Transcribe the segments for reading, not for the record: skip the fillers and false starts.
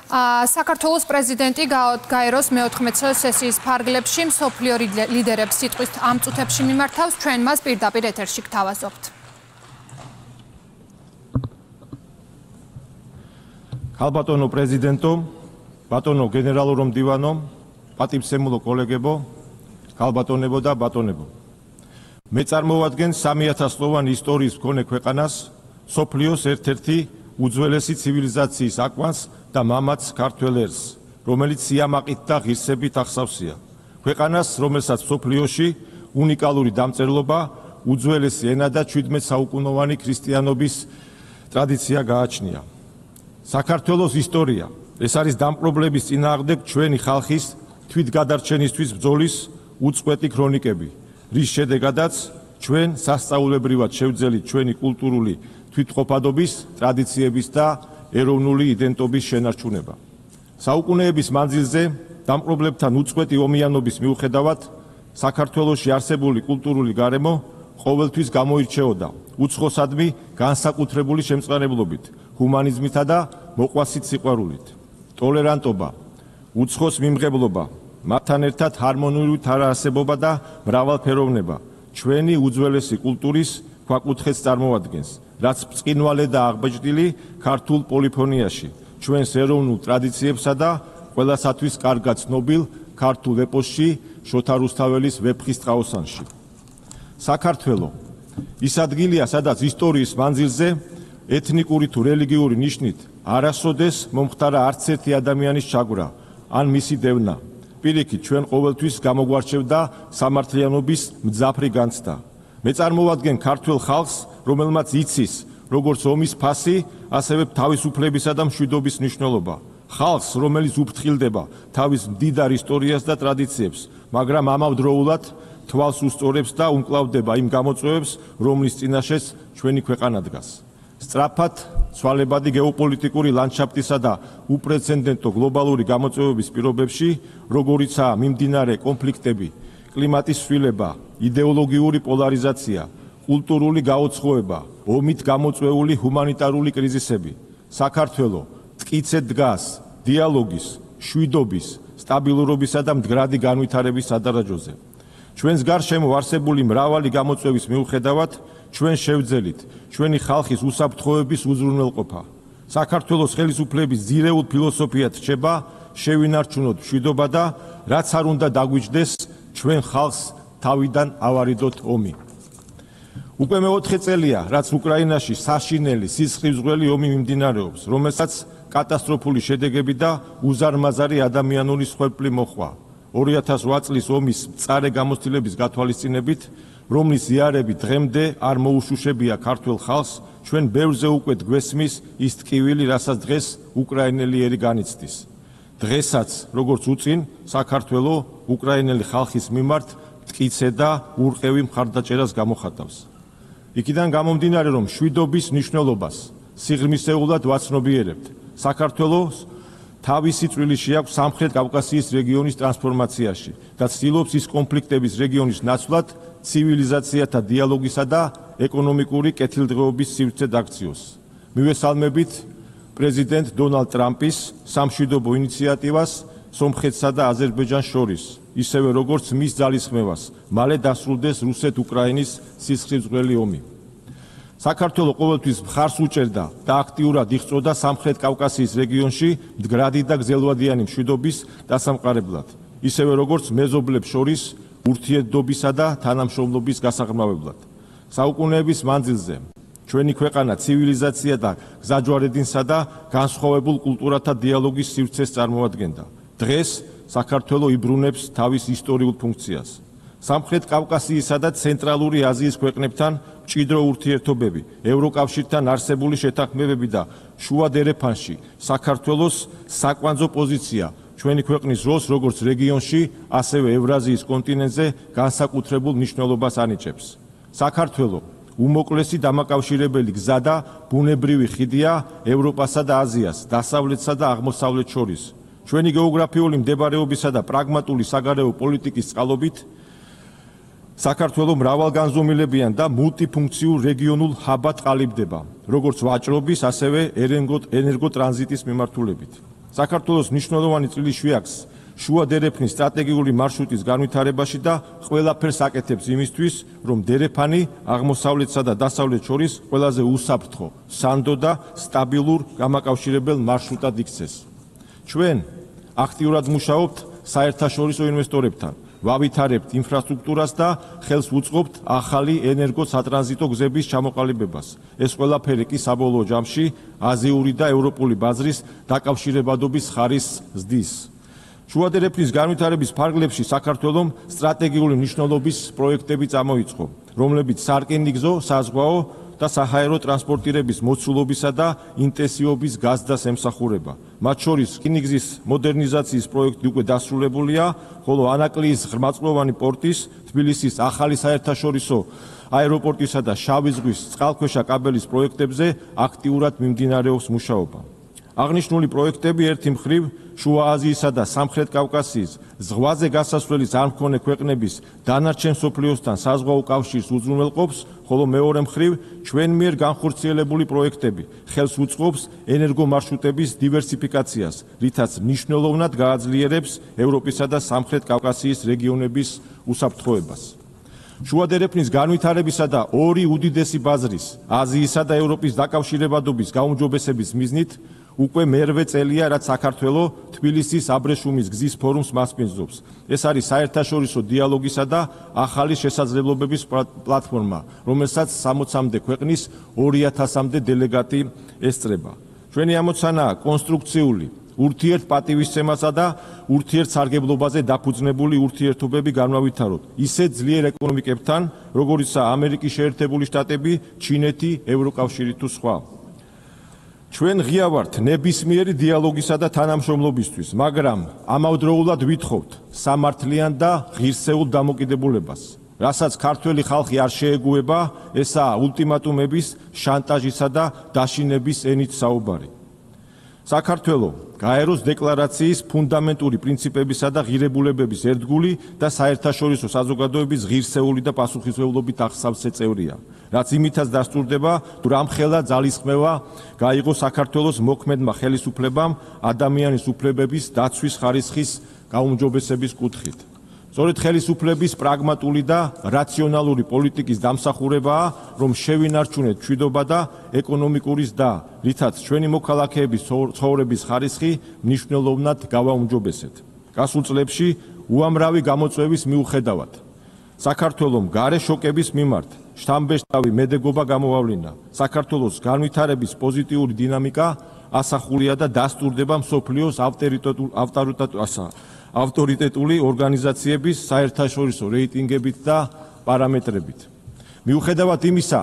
საქართველოს პრეზიდენტი გაეროს მე-14 სესიის ფარგლებში მსოფლიო ლიდერებს სიტყვის ამ წუთებში მიმართავს, ჩვენ მას პირდაპირ ეთერში გთავაზობთ. ქალბატონო პრეზიდენტო, ბატონო გენერალურო მდივანო, პატივსემულო კოლეგებო, ქალბატონებო და ბატონებო. მე წარმოვადგენ 3000 წლოვანი ისტორიის მქონე ქვეყანას, მსოფლიოს ერთ-ერთი უძველესი ცივილიზაციის აკვანს და მამაც ქართველ ერს, რომელიც სიამაყით და ღირსებით ახსავსია. ქვეყანას, რომელსაც მსოფლიოში უნიკალური დამწერლობა, უძველესი ენა და 17 საუკუნოვანი ქრისტიანობის ტრადიცია გააჩნია. საქართველოს ისტორია, ეს არის დამპყრობლების წინააღმდეგ ჩვენი ხალხის თვითგადარჩენისთვის ბრძოლის უწყვეტი ქრონიკები, რის შედეგადაც ჩვენ სასწაულებრივად შევძელით ჩვენი კულტურული თვითყოფადობის, ტრადიციების და ეროვნული იდენტობის შენარჩუნება. საუკუნეების მანძილზე დამპყრობლებთან უწყვეტი ომიანობის მიუხედავად საქართველოში არსებული კულტურული გარემო ყოველთვის გამოირჩეოდა უცხოსადმი განსაკუთრებული შემწყნარებლობით, ჰუმანიზმითა და მოყვასით სიყვარულით. ტოლერანტობა, უცხოს მიმღებლობა, მათთან ერთად ჰარმონიული თარაარსებობა და მრავალფეროვნება ჩვენი უძველესი კულტურის ქვაკუთხედს წარმოადგენს, რაც ბრწყინვალე და აღბეჭდილი ქართულ პოლიფონიაში, ჩვენს ეროვნულ ტრადიციებსა და ყველასათვის კარგად ცნობილ ქართულ ეპოსში, შოთა რუსთაველის ვეფხის ტყაოსანში. საქართველო ის ადგილია, სადაც ისტორიის მანძილზე ეთნიკური თუ რელიგიური ნიშნით არასოდეს მომხდარა არც ერთი ადამიანის ჩაგვრა ან მისი დევნა. პირიქით, ჩვენ ყოველთვის გამოგვარჩევდა სამართლიანობის მძაფრი განცდა. მე წარმოვადგენ ქართველ ხალხს, რომელმაც იცის როგორც ომის ფასი, ასევე თავისუფლებისა და მშვიდობის მნიშვნელობა. ხალხს, რომელიც უფრთხილდება თავის მდიდარ ისტორიას და ტრადიციებს, მაგრამ ამავდროულად თვალს უსწორებს და უმკლავდება იმ გამოწვევებს, რომლის წინაშეც ჩვენი ქვეყანა დგას. სწრაფად ცვალებადი გეოპოლიტიკური ლანდშაფტისა და უპრეცედენტო გლობალური გამოწვევების პირობებში, როგორიცაა მიმდინარე კონფლიქტები, კლიმატის ცვლილება, იდეოლოგიური პოლარიზაცია, კულტურული გაუცხოება, ომით გამოწვეული ჰუმანიტარული კრიზისები, საქართველო მტკიცედ დგას დიალოგის, მშვიდობის, სტაბილურობისა და მდგრადი განვითარების სადარაჯოზე. ჩვენს გარშემო არსებული მრავალი გამოწვევის მიუხედავად, ჩვენ შევძელით ჩვენი ხალხის უსაფრთხოების უზრუნველყოფა. საქართველოს ხელისუფლების ძირეულ ფილოსოფიად რჩება შევინარჩუნოთ მშვიდობა და რაც არ უნდა დაგვიჯდეს, ჩვენ ხალხს თავიდან ავარიდოთ ომი. უკვე მე-4 წელია, რაც უკრაინაში საშინელი სისხლისმღვრელი ომი მიმდინარეობს, რომელსაც კატასტროფული შედეგები და უზარმაზარი ადამიანური მსხვერპლი მოჰყვა. 2008 წლის ომის მწარე გამოცდილების გათვალისწინებით, რომლის იარები დღემდე არ მოუშუშებია ქართველ ხალხს, ჩვენ ბევრზე უკვე გვესმის ის ტკივილი, რასაც დღეს უკრაინელი ერი განიცდის. დღესაც, როგორც უწინ, საქართველო უკრაინელი ხალხის მიმართ მტკიცე და ურყევი მხარდაჭერას გამოხატავს. იქიდან გამომდინარე, რომ მშვიდობის მნიშვნელობას სიღრმისეულად ვაცნობიერებთ, საქართველოს თავისი წვლილი შეაქვს სამხრეთ კავკასიის რეგიონის ტრანსფორმაციაში და ცდილობს ის კონფლიქტების რეგიონის ნაცვლად ცივილიზაციათა დიალოგისა და ეკონომიკური კეთილდღეობის სივრცე დაქციოს. მივესალმებით პრეზიდენტ დონალდ ტრამპის სამშვიდობო ინიციატივას სომხეთსა და აზერბაიჯანს შორის, ისევე როგორც მის ძალისხმევას მალე დასრულდეს რუსეთ-უკრაინის სისხლისმღვრელი ომი. საქართველო ყოველთვის მხარს უჭერდა და აქტიურად იღვწოდა სამხრეთ კავკასიის რეგიონში მდგრადი და გრძელვადიანი მშვიდობის დასამყარებლად, ისევე როგორც მეზობლებს შორის ურთიერთობისა და თანამშრომლობის გასაღრმავებლად. საუკუნეების მანძილზე ჩვენი ქვეყანა ცივილიზაცია და გზაჯვარედინსა და განსხვავებულ კულტურათა დიალოგის სივრცეს წარმოადგენდა. დღეს საქართველო იბრუნებს თავის ისტორიულ ფუნქციას. სამხრეთ კავკასიისა და ცენტრალური აზიის ქვეყნებთან მჭიდრო ურთიერთობები, ევროკავშირთან არსებული შეთანხმებები და შუა დერეფანში საქართველოს საკვანძო პოზიცია ჩვენი ქვეყნის როლს როგორც რეგიონში, ასევე ევრაზიის კონტინენტზე განსაკუთრებულ მნიშვნელობას ანიჭებს. საქართველო უმოკლესი დამაკავშირებელი გზა და ბუნებრივი ხიდია ევროპასა და აზიას, დასავლეთსა და აღმოსავლეთ შორის. ჩვენი გეოგრაფიული მდებარეობისა და პრაგმატული საგარეო პოლიტიკის წყალობით საქართველო მრავალგანზომილებიან და მულტიფუნქციურ რეგიონულ ჰაბად ყალიბდება, როგორც ვაჭრობის, ასევე ენერგოტრანზიტის მიმართულებით. საქართველოს მნიშვნელოვანი წილი შეაქვს შუა დერეფნის სტრატეგიული მარშრუტის განვითარებაში და ყველაფერს აკეთებს იმისთვის, რომ დერეფანი აღმოსავლეთსა და დასავლეთს შორის ყველაზე უსაფრთხო, სანდო და სტაბილურ გამაკავშირებელ მარშრუტად იქცეს. ჩვენ აქტიურად მუშაობთ საერთაშორისო ინვესტორებთან, ვავითარებთ ინფრასტრუქტურას და ხელს ვუწყობთ ახალი ენერგო-სატრანზიტო გზების ჩამოყალიბებას. ეს ყველაფერი კი საბოლოო ჯამში აზიური და ევროპული ბაზრის დაკავშირებადობის ხარისხს ზრდის. შუა დერეფნის განვითარების ფარგლებში საქართველომ სტრატეგიული მნიშვნელობის პროექტები წამოიწყო, რომლებიც სარკინიგზო, საზღვაო და საჰაერო ტრანსპორტირების მოცულობისა და ინტენსივობის გაზრდას ემსახურება. მათ შორის რკინიგზის მოდერნიზაციის პროექტი უკვე დასრულებულია, ხოლო ანაკლიის ღრმაწყლოვანი პორტის, თბილისის ახალი საერთაშორისო აეროპორტისა და შავი ზღვის წყალქვეშა კაბელის პროექტებზე აქტიურად მიმდინარეობს მუშაობა. აღნიშნული პროექტები ერთი მხრივ შუა აზიისა და სამხრეთ კავკასიის ზღვაზე გასასვლელის არ მქონე ქვეყნების დანარჩენ მსოფლიოსთან საზღვაო კავშირს უზრუნველყოფს, ხოლო მეორე მხრივ ჩვენ მიერ განხორციელებული პროექტები ხელს უწყობს ენერგომარშრუტების დივერსიფიკაციას, რითაც მნიშვნელოვნად გააძლიერებს ევროპისა და სამხრეთ კავკასიის რეგიონების უსაფრთხოებას. შუა დერეფნის განვითარებისა და ორი უდიდესი ბაზრის, აზიისა და ევროპის დაკავშირებადობის გაუმჯობესების მიზნით უკვე მერვე წელია, რაც საქართველო თბილისის აბრეშუმის გზის ფორუმს მასპინძლობს. ეს არის საერთაშორისო დიალოგისა და ახალი შესაძლებლობების პლატფორმა, რომელსაც 60-მდე ქვეყნის 2000-მდე დელეგატი ესწრება. ჩვენი ამოცანაა კონსტრუქციული, ურთიერთპატივისცემასა და ურთიერთსარგებლობაზე დაფუძნებული ურთიერთობები განავითაროთ ისეთ ძლიერ ეკონომიკებთან, როგორიცაა ამერიკის შეერთებული შტატები, ჩინეთი, ევროკავშირი თუ სხვა. ჩვენ ღია ვართ ნებისმიერი დიალოგისა და თანამშრომლობისთვის, მაგრამ ამავდროულად ვითხოვთ სამართლიან და ღირსეულ დამოკიდებულებას, რასაც ქართველი ხალხი არ შეეგუება, ესაა ულტიმატუმების, შანტაჟისა და დაშინების ენით საუბარი. საქართველო გაეროს დეკლარაციის ფუნდამენტური პრინციპებისა და ღირებულებების ერთგული და საერთაშორისო საზოგადოების ღირსეული და პასუხისმგებლობით აღსავსე წევრია, რაც იმითაც დასტურდება, თუ რამხელა ძალისხმევა გაიღო საქართველოს მოქმედმა ხელისუფლებამ ადამიანის უფლებების დაცვის ხარისხის გაუმჯობესების კუთხით. სწორედ ხელისუფლების პრაგმატული და რაციონალური პოლიტიკის დამსახურებაა, რომ შევინარჩუნეთ მშვიდობა და ეკონომიკური ზრდა, რითაც ჩვენი მოქალაქეების ცხოვრების ხარისხი მნიშვნელოვნად გავაუმჯობესეთ. გასულ წლებში უამრავი გამოწვევის მიუხედავად, საქართველომ გარე შოკების მიმართ შთამბეჭდავი მედეგობა გამოვავლინა. საქართველოს განვითარების პოზიტიური დინამიკა ასახულია და დასტურდება მსოფლიოს ავტორიტეტული ორგანიზაციების საერთაშორისო რეიტინგებით და პარამეტრებით. მიუხედავად იმისა,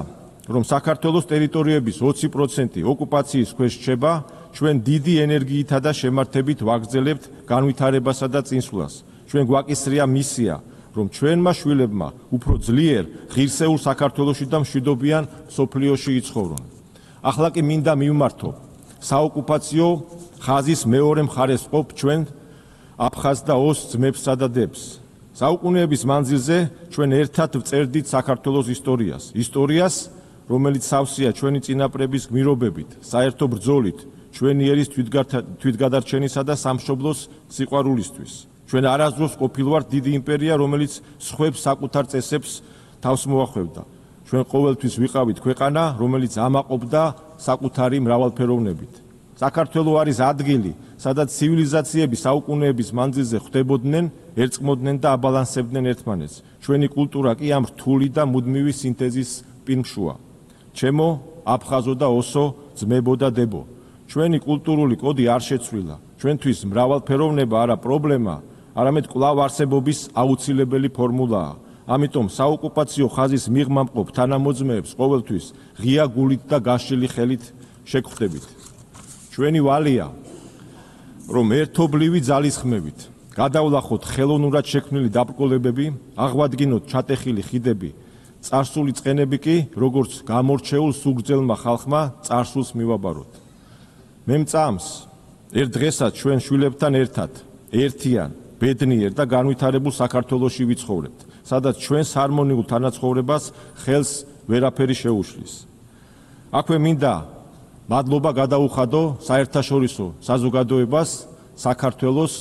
რომ საქართველოს ტერიტორიების 20% ოკუპაციის ქვეშ რჩება, ჩვენ დიდი ენერგიითა და შემართებით ვაგრძელებთ განვითარებასა და წინსვლას. ჩვენ გვაკისრია მისია, რომ ჩვენმა შვილებმა უფრო ძლიერ, ღირსეულ საქართველოში და მშვიდობიან მსოფლიოში იცხოვრონ. ახლა კი მინდა მივმართო საოკუპაციო ხაზის მეორე მხარეს ყოფ ჩვენ აფხაზ და ოს ძმებსა და დებს. საუკუნეების მანძილზე ჩვენ ერთად ვწერდით საქართველოს ისტორიას, რომელიც სავსეა ჩვენი წინაპრების გმირობებით, საერთო ბრძოლით, ჩვენი ერის თვითგადარჩენისა და სამშობლოს სიყვარულისთვის. ჩვენ არასდროს ყოფილვართ დიდი იმპერია, რომელიც სხვებს საკუთარ წესებს თავს მოახვევდა. ჩვენ ყოველთვის ვიყავით ქვეყანა, რომელიც ამაყობდა საკუთარი მრავალფეროვნებით. საქართველო არის ადგილი, სადაც ცივილიზაციები საუკუნეების მანძილზე ხვდებოდნენ, ერწყმოდნენ და აბალანსებდნენ ერთმანეთს. ჩვენი კულტურა კი ამ რთული და მუდმივი სინთეზის პირმშუა. ჩემო, აფხაზო და ოსო, ძმებო და დებო. ჩვენი კულტურული კოდი არ შეცვლილა. ჩვენთვის მრავალფეროვნება არა პრობლემა, არამედ კვლავ არსებობის აუცილებელი ფორმულაა. ამიტომ საოკუპაციო ხაზის მიღმა მყოფ თანამოძმეებს ყოველთვის ღია გულით და გაშლილი ხელით შეგხვდებით. ჩვენი ვალია, რომ ერთობლივი ძალისხმევით გადავლახოთ ხელოვნურად შექმნილი დაბრკოლებები, აღვადგინოთ ჩატეხილი ხიდები, წარსული წყენები კი, როგორც გამორჩეულ სუგრძელმა ხალხმა წარსულს მივაბაროთ. მე მწამს, ერთ დღესაც ჩვენ შვილებთან ერთად, ერთიან, ბედნიერ და განვითარებულ საქართველოში ვიცხოვრებთ, სადაც ჩვენს ჰარმონიულ თანაცხოვრებას ხელს ვერაფერი შეუშლის. აქვე მინდა მადლობა გადაუხადო საერთაშორისო საზოგადოებას საქართველოს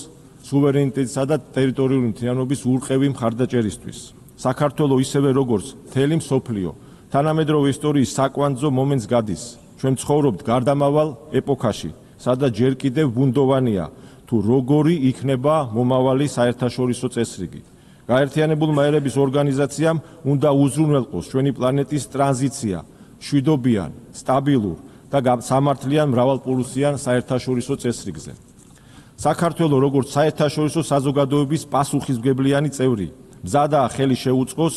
სუვერენიტეტისა და ტერიტორიული მთლიანობის ურყევი მხარდაჭერისთვის. საქართველოს ისევე როგორც მთელი მსოფლიო თანამედროვე ისტორიის საკვანძო მომენტს გადის. ჩვენ ცხოვრობთ გარდამავალ ეპოქაში, სადაც ჯერ კიდევ ბუნდოვანია თუ როგორი იქნება მომავალი საერთაშორისო წესრიგი. გაერთიანებულმა ერების ორგანიზაციამ უნდა უზრუნველყოს ჩვენი პლანეტის ტრანზიცია მშვიდობიან, სტაბილურ და სამართლიან მრავალპოლუსიან საერთაშორისო წესრიგზე. საქართველოს როგორც საერთაშორისო საზოგადოების პასუხისმგებლიანი წევრი მზადაა ხელი შეუწყოს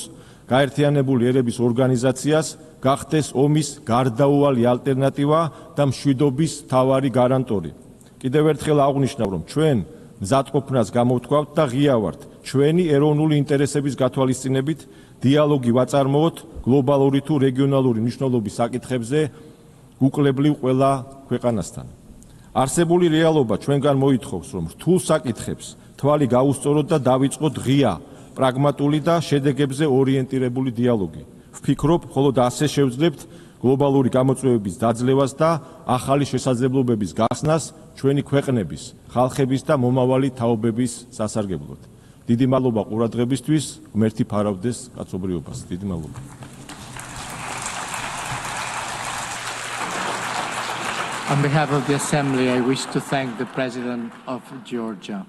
გაერთიანებული ერების ორგანიზაციას გახდეს ომის გარდაუვალი ალტერნატივა და მშვიდობის მთავარი გარანტორი. კიდევ ერთხელ აღვნიშნავ, რომ ჩვენ მზადყოფნას გამოვთქვავთ და ღია ვართ ჩვენი ეროვნული ინტერესების გათვალისწინებით დიალოგი ვაწარმოოთ გლობალური თუ რეგიონალური მნიშვნელობის საკითხებზე უკლებლივ ყველა ქვეყანასთან. არსებული რეალობა ჩვენგან მოითხოვს, რომ რთულ საკითხებს თვალი გაუსწოროთ და დავიწყოთ ღია, პრაგმატული და შედეგებზე ორიენტირებული დიალოგი. ვფიქრობ, მხოლოდ ასე შევძლებთ გლობალური გამოწვევების დაძლევას და ახალი შესაძლებლობების გახსნას ჩვენი ქვეყნების, ხალხების და მომავალი თაობების სასარგებლოდ. დიდი მადლობა ყურადღებისთვის, ღმერთი ფარავდეს კაცობრიობას. დიდი მადლობა. On behalf of the Assembly, I wish to thank the President of Georgia.